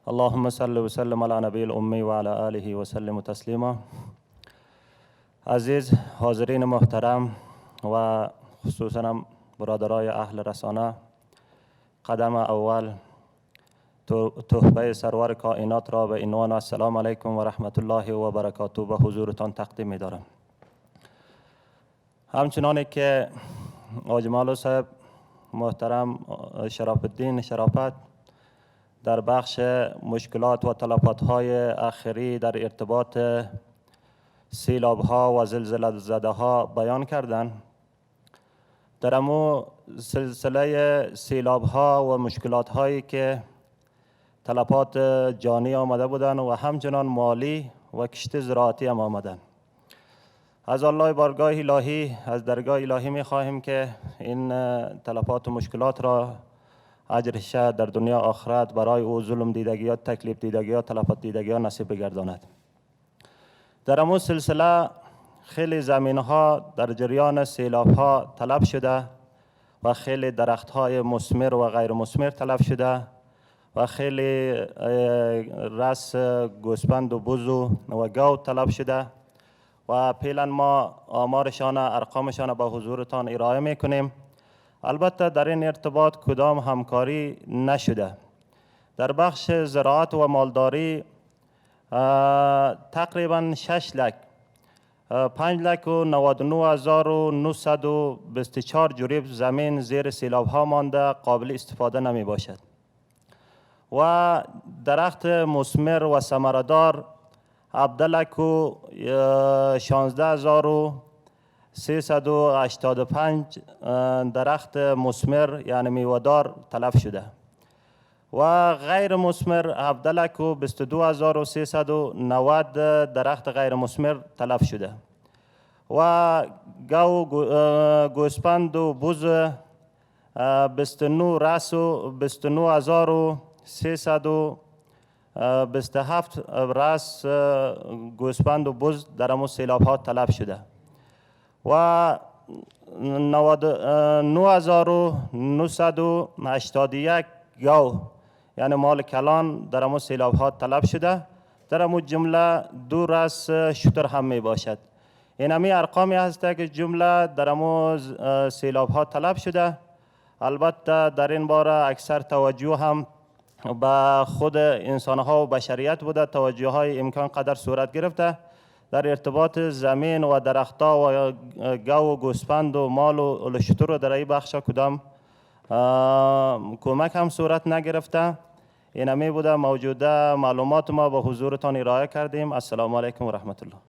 اللهم صل و سلم علی نبی الامی و علی آله و سلم تسلیما. عزیز حاضرین محترم و خصوصا برادرای اهل رسانه، قدم اول تحفه سرور کائنات را به عنوان السلام علیکم و رحمت الله و برکاته به حضورتان تقدیم می دارم. همچنانی که حاج مولوی صاحب محترم شرف الدین شرافت در بخش مشکلات و تلفات‌های اخیری در ارتباط سیلاب‌ها و زلزله زده‌ها بیان کردند، در امو سلسله سیلاب‌ها و مشکلات‌هایی که تلفات جانی آمده بودند و همچنان مالی و کشت زراعتی هم آمدند، از الله بارگاه الهی، از درگاه الهی می خواهیم که این تلفات و مشکلات را اجرش در دنیا آخرت برای او ظلم دیدگی ها، تکلیف دیدگی ها، تلفات دیدگی ها نصیب بگرداند. در امون سلسله خیلی زمین ها در جریان سیلاب ها تلف شده و خیلی درخت های مثمر و غیر مثمر تلف شده و خیلی رس گوسفند و بز و گاو تلف شده و فعلا ما آمارشان ارقامشان به حضورتان ارائه میکنیم. البته در این ارتباط کدام همکاری نشده. در بخش زراعت و مالداری تقریبا 6 لک 5,99,924 جریب زمین زیر سیلاب ها مانده قابل استفاده نمی باشد و درخت مثمر و ثمره‌دار 17,16,385 درخت مثمر یعنی میوه‌دار تلف شده و غیر مثمر 17,22,390 درخت غیر مثمر تلف شده و گوسفند و بز 29 رأس و 29,327 رأس گوسفند و بز در امو سیلاب ها تلف شده و 99,981 گاو یعنی مال کلان در امو سیلاب ها تلف شده. در امو جمله 2 رأس شتر هم می باشد. این همی ارقامی هست که جمله در امو سیلاب ها تلف شده. البته در این باره اکثر توجه هم به خود انسان ها و بشریت بوده، توجه های امکان قدر صورت گرفته در ارتباط زمین و درختها و گاو و گوسفند و مال و لشتر و در این بخش کدام کمک هم صورت نگرفته. این همی بوده موجوده معلومات ما به حضورتان ارائه کردیم. السلام علیکم و رحمت الله.